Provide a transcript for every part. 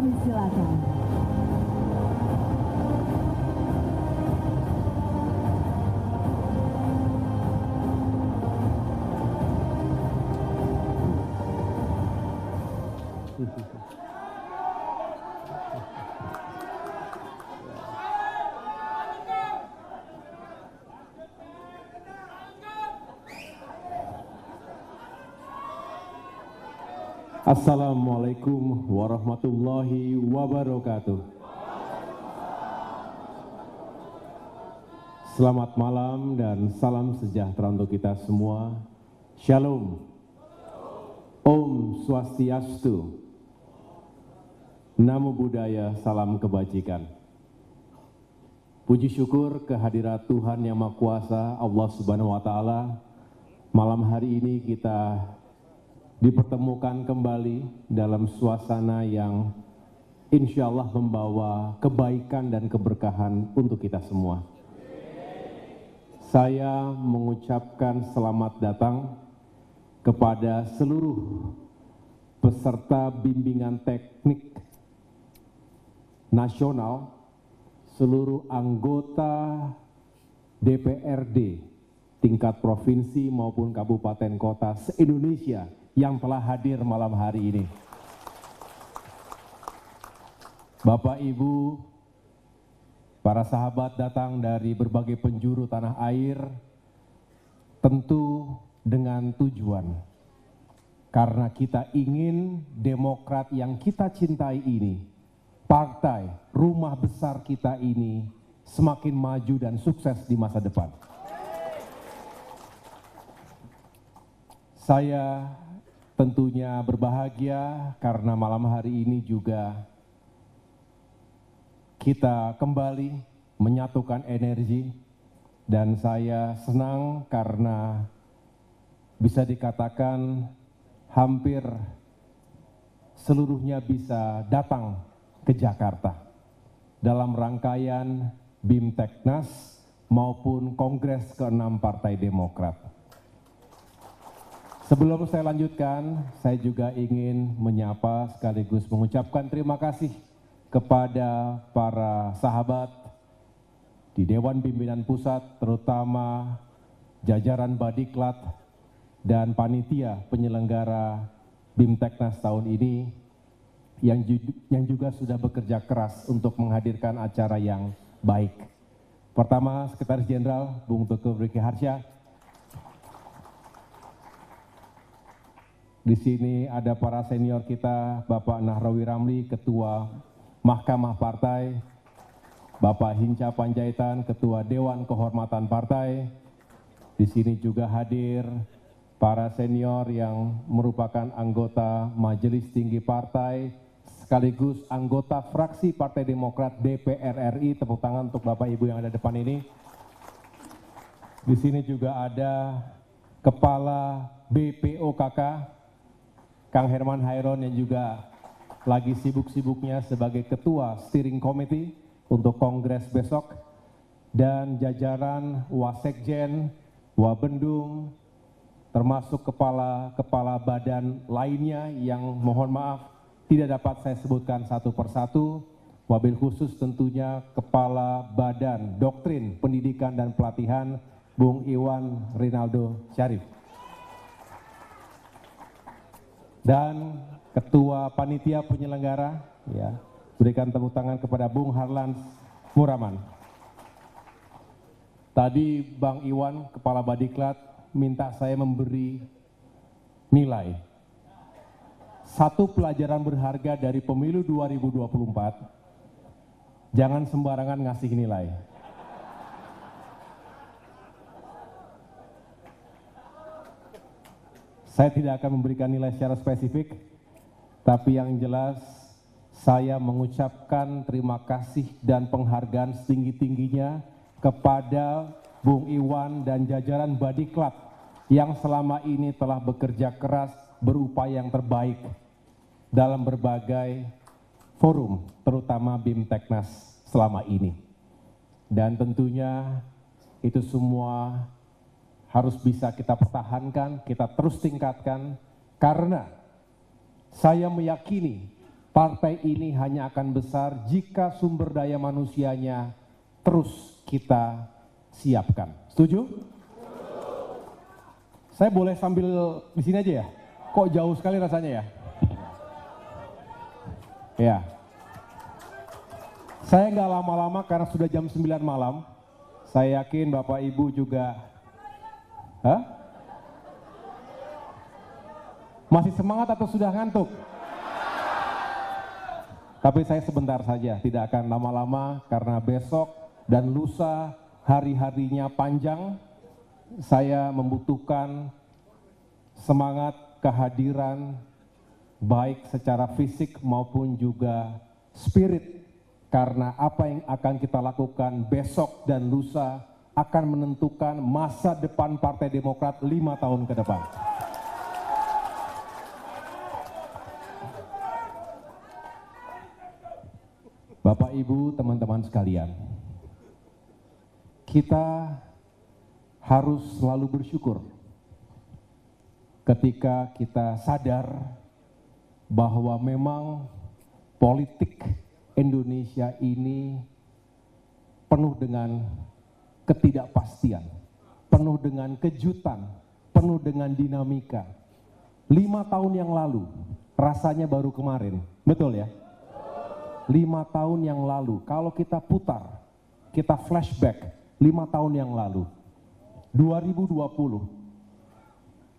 kami silakan. Assalamualaikum warahmatullahi wabarakatuh. Selamat malam dan salam sejahtera untuk kita semua. Shalom. Om Swastiastu. Namo Buddhaya, salam kebajikan. Puji syukur kehadirat Tuhan Yang Maha Kuasa, Allah Subhanahu wa Ta'ala. Malam hari ini kita dipertemukan kembali dalam suasana yang insya Allah membawa kebaikan dan keberkahan untuk kita semua. Saya mengucapkan selamat datang kepada seluruh peserta bimbingan teknik nasional, seluruh anggota DPRD tingkat provinsi maupun kabupaten kota se-Indonesia yang telah hadir malam hari ini. Bapak, Ibu, para sahabat datang dari berbagai penjuru tanah air, tentu dengan tujuan. Karena kita ingin Demokrat yang kita cintai ini, partai rumah besar kita ini, semakin maju dan sukses di masa depan. Saya tentunya berbahagia karena malam hari ini juga kita kembali menyatukan energi, dan saya senang karena bisa dikatakan hampir seluruhnya bisa datang ke Jakarta dalam rangkaian BIMTEKNAS maupun Kongres ke-6 Partai Demokrat. Sebelum saya lanjutkan, saya juga ingin menyapa sekaligus mengucapkan terima kasih kepada para sahabat di Dewan Pimpinan Pusat, terutama jajaran Badiklat dan panitia penyelenggara BIMTEKNAS tahun ini yang juga sudah bekerja keras untuk menghadirkan acara yang baik. Pertama, Sekretaris Jenderal Bung Teguh Rifki Harsha. Di sini ada para senior kita, Bapak Nahrawi Ramli, Ketua Mahkamah Partai, Bapak Hinca Panjaitan, Ketua Dewan Kehormatan Partai. Di sini juga hadir para senior yang merupakan anggota Majelis Tinggi Partai, sekaligus anggota fraksi Partai Demokrat DPR RI. Tepuk tangan untuk Bapak Ibu yang ada depan ini. Di sini juga ada Kepala BPOKK, Kang Herman Hairon, yang juga lagi sibuk-sibuknya sebagai Ketua Steering Committee untuk Kongres besok, dan jajaran Wasekjen, Wabendum, termasuk kepala badan lainnya yang mohon maaf tidak dapat saya sebutkan satu persatu, wabil khusus tentunya Kepala Badan Doktrin Pendidikan dan Pelatihan, Bung Iwan Rinaldo Syarif. Dan Ketua Panitia Penyelenggara, ya, berikan tepuk tangan kepada Bung Harlan Muraman. Tadi Bang Iwan, Kepala Badiklat, minta saya memberi nilai. Satu pelajaran berharga dari pemilu 2024, jangan sembarangan ngasih nilai. Saya tidak akan memberikan nilai secara spesifik, tapi yang jelas saya mengucapkan terima kasih dan penghargaan setinggi-tingginya kepada Bung Iwan dan jajaran Badiklat yang selama ini telah bekerja keras, berupaya yang terbaik dalam berbagai forum, terutama BIMTEKNAS selama ini. Dan tentunya itu semua harus bisa kita pertahankan, kita terus tingkatkan, karena saya meyakini partai ini hanya akan besar jika sumber daya manusianya terus kita siapkan. Setuju? Saya boleh sambil di sini aja ya? Kok jauh sekali rasanya ya? Ya. Saya nggak lama-lama karena sudah jam 9 malam. Saya yakin Bapak Ibu juga masih semangat atau sudah ngantuk? Tapi saya sebentar saja, tidak akan lama-lama karena besok dan lusa hari-harinya panjang. Saya membutuhkan semangat kehadiran baik secara fisik maupun juga spirit, karena apa yang akan kita lakukan besok dan lusa akan menentukan masa depan Partai Demokrat 5 tahun ke depan. Bapak, Ibu, teman-teman sekalian, kita harus selalu bersyukur ketika kita sadar bahwa memang politik Indonesia ini penuh dengan ketidakpastian, penuh dengan kejutan, penuh dengan dinamika. 5 tahun yang lalu, rasanya baru kemarin, betul ya? 5 tahun yang lalu, kalau kita putar, kita flashback 5 tahun yang lalu, 2020,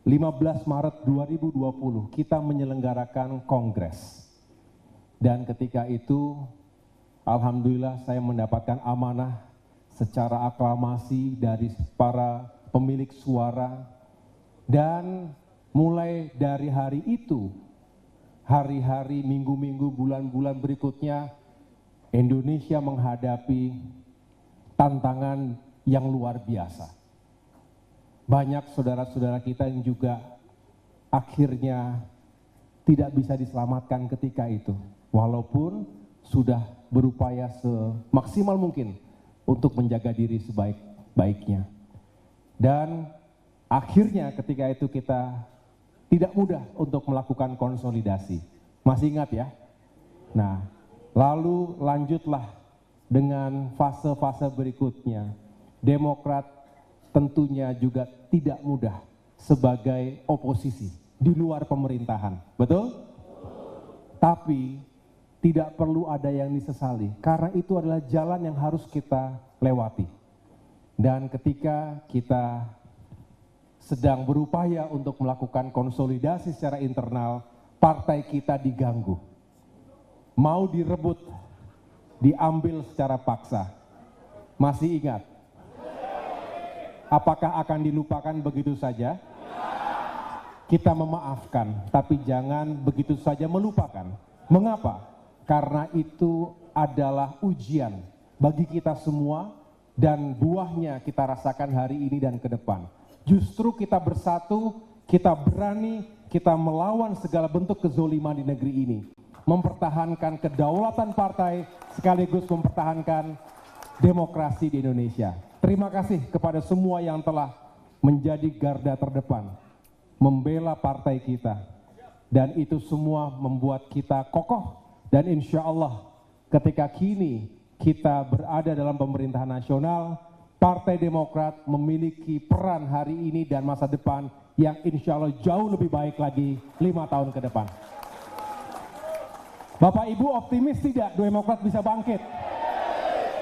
15 Maret 2020, kita menyelenggarakan kongres. Dan ketika itu, alhamdulillah saya mendapatkan amanah secara aklamasi dari para pemilik suara. Dan mulai dari hari itu, hari-hari, minggu-minggu, bulan-bulan berikutnya, Indonesia menghadapi tantangan yang luar biasa. Banyak saudara-saudara kita yang juga akhirnya tidak bisa diselamatkan ketika itu, walaupun sudah berupaya semaksimal mungkin untuk menjaga diri sebaik-baiknya. Dan akhirnya ketika itu kita tidak mudah untuk melakukan konsolidasi. Masih ingat ya? Nah, lalu lanjutlah dengan fase-fase berikutnya. Demokrat tentunya juga tidak mudah sebagai oposisi di luar pemerintahan. Betul? Tapi tidak perlu ada yang disesali, karena itu adalah jalan yang harus kita lewati. Dan ketika kita sedang berupaya untuk melakukan konsolidasi secara internal, partai kita diganggu. Mau direbut, diambil secara paksa. Masih ingat? Apakah akan dilupakan begitu saja? Kita memaafkan, tapi jangan begitu saja melupakan. Mengapa? Karena itu adalah ujian bagi kita semua dan buahnya kita rasakan hari ini dan ke depan. Justru kita bersatu, kita berani, kita melawan segala bentuk kezoliman di negeri ini. Mempertahankan kedaulatan partai sekaligus mempertahankan demokrasi di Indonesia. Terima kasih kepada semua yang telah menjadi garda terdepan, membela partai kita. Dan itu semua membuat kita kokoh. Dan insya Allah ketika kini kita berada dalam pemerintahan nasional, Partai Demokrat memiliki peran hari ini dan masa depan yang insya Allah jauh lebih baik lagi 5 tahun ke depan. Bapak Ibu optimis tidak Demokrat bisa bangkit?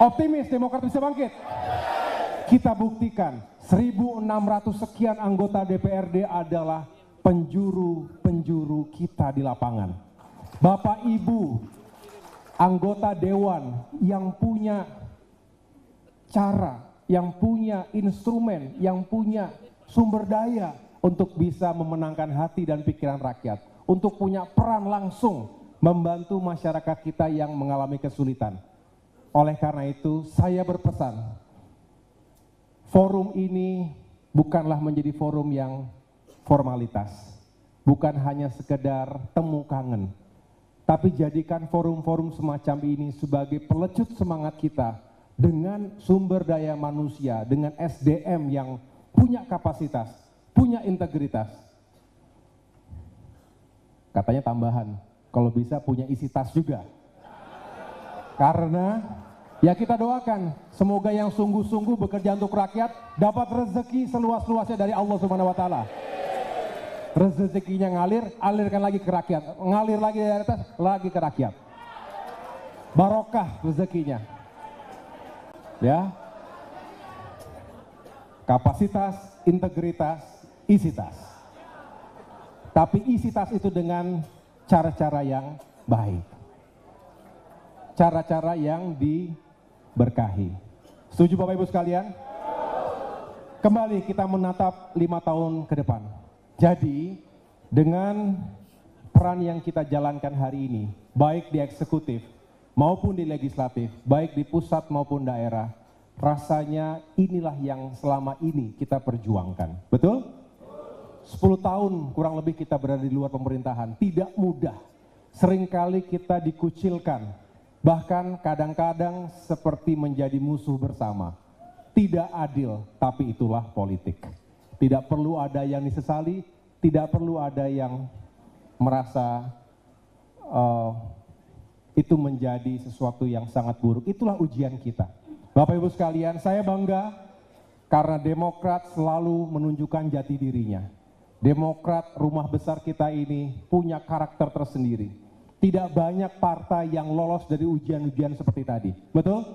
Optimis Demokrat bisa bangkit? Kita buktikan 1.600 sekian anggota DPRD adalah penjuru-penjuru kita di lapangan. Bapak Ibu anggota Dewan yang punya cara, yang punya instrumen, yang punya sumber daya untuk bisa memenangkan hati dan pikiran rakyat, untuk punya peran langsung membantu masyarakat kita yang mengalami kesulitan. Oleh karena itu, saya berpesan, forum ini bukanlah menjadi forum yang formalitas, bukan hanya sekedar temu kangen, tapi jadikan forum-forum semacam ini sebagai pelecut semangat kita dengan sumber daya manusia, dengan SDM yang punya kapasitas, punya integritas. Katanya tambahan, kalau bisa punya isi tas juga. Karena ya kita doakan semoga yang sungguh-sungguh bekerja untuk rakyat dapat rezeki seluas-luasnya dari Allah Subhanahu wa taala. Rezekinya ngalir, alirkan lagi ke rakyat, ngalir lagi dari atas, lagi ke rakyat. Barokah rezekinya. Ya. Kapasitas, integritas, isi tas. Tapi isi tas itu dengan cara-cara yang baik. Cara-cara yang diberkahi. Setuju Bapak Ibu sekalian? Kembali kita menatap 5 tahun ke depan. Jadi dengan peran yang kita jalankan hari ini, baik di eksekutif maupun di legislatif, baik di pusat maupun daerah, rasanya inilah yang selama ini kita perjuangkan. Betul? 10 tahun kurang lebih kita berada di luar pemerintahan, tidak mudah. Seringkali kita dikucilkan, bahkan kadang-kadang seperti menjadi musuh bersama. Tidak adil, tapi itulah politik. Tidak perlu ada yang disesali, tidak perlu ada yang merasa itu menjadi sesuatu yang sangat buruk. Itulah ujian kita. Bapak Ibu sekalian, saya bangga karena Demokrat selalu menunjukkan jati dirinya. Demokrat, rumah besar kita ini punya karakter tersendiri. Tidak banyak partai yang lolos dari ujian-ujian seperti tadi. Betul?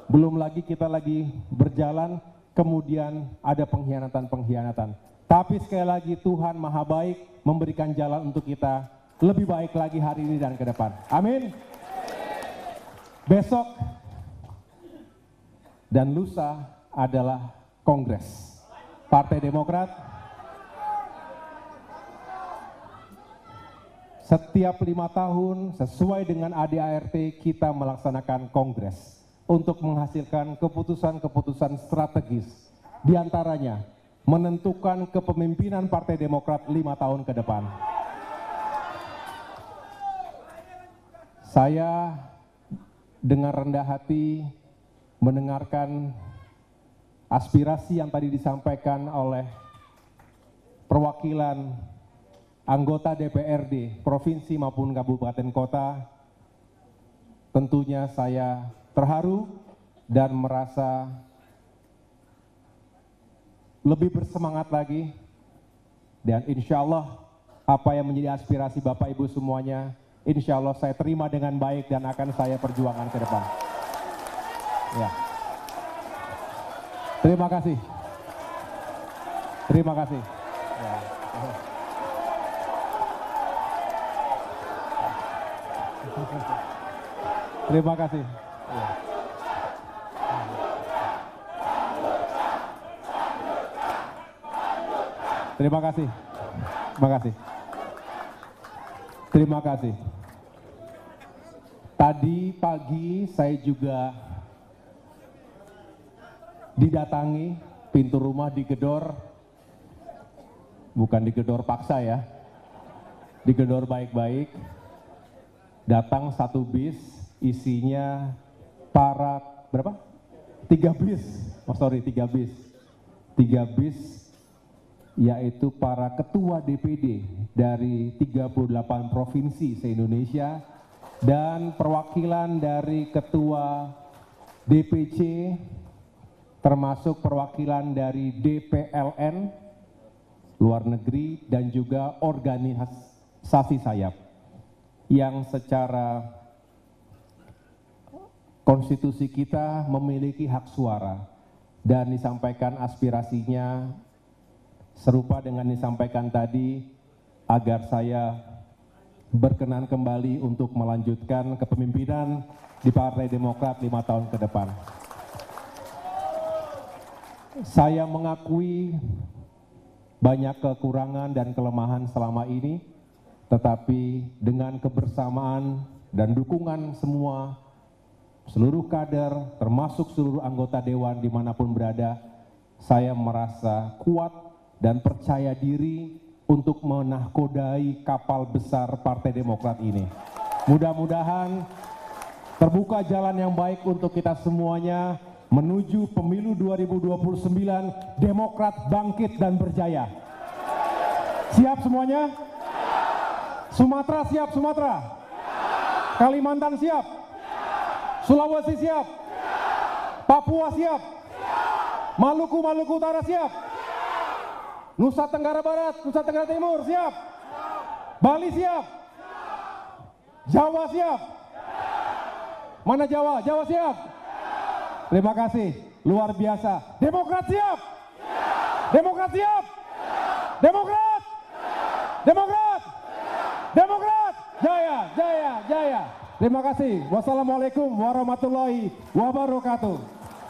Belum lagi kita lagi berjalan, kemudian ada pengkhianatan-pengkhianatan. Tapi sekali lagi Tuhan Maha Baik memberikan jalan untuk kita lebih baik lagi hari ini dan ke depan. Amin. Besok dan lusa adalah Kongres Partai Demokrat. Setiap 5 tahun sesuai dengan ADART kita melaksanakan Kongres untuk menghasilkan keputusan-keputusan strategis. Di antaranya menentukan kepemimpinan Partai Demokrat 5 tahun ke depan. Saya dengan rendah hati mendengarkan aspirasi yang tadi disampaikan oleh perwakilan anggota DPRD Provinsi maupun Kabupaten Kota. Tentunya saya terharu dan merasa lebih bersemangat lagi, dan insya Allah apa yang menjadi aspirasi Bapak Ibu semuanya, insya Allah saya terima dengan baik dan akan saya perjuangkan ke depan. Ya. Terima kasih. Terima kasih. Ya. Terima kasih. Ya. Terima kasih. Terima kasih. Terima kasih. Tadi pagi saya juga didatangi, pintu rumah digedor, bukan digedor paksa ya, digedor baik-baik. Datang 1 bis, isinya para berapa? 3 bis, oh sorry 3 bis. 3 bis yaitu para ketua DPD dari 38 provinsi se-Indonesia dan perwakilan dari ketua DPC, termasuk perwakilan dari DPLN luar negeri dan juga organisasi sayap yang secara konstitusi kita memiliki hak suara dan disampaikan aspirasinya serupa dengan disampaikan tadi, agar saya berkenan kembali untuk melanjutkan kepemimpinan di Partai Demokrat 5 tahun ke depan. Saya mengakui banyak kekurangan dan kelemahan selama ini, tetapi dengan kebersamaan dan dukungan semua, seluruh kader, termasuk seluruh anggota Dewan dimanapun berada, saya merasa kuat dan percaya diri untuk menahkodai kapal besar Partai Demokrat ini. Mudah-mudahan terbuka jalan yang baik untuk kita semuanya menuju pemilu 2029, Demokrat bangkit dan berjaya. Siap semuanya? Sumatera siap Sumatera? Kalimantan siap? Sulawesi siap? Papua siap? Maluku Utara siap? Nusa Tenggara Barat, Nusa Tenggara Timur siap? Bali siap? Jawa siap? Mana Jawa? Jawa siap? Terima kasih, luar biasa. Demokrat siap? Demokrat siap? Demokrat? Demokrat? Demokrat? Jaya, jaya, jaya. Terima kasih. Wassalamualaikum warahmatullahi wabarakatuh.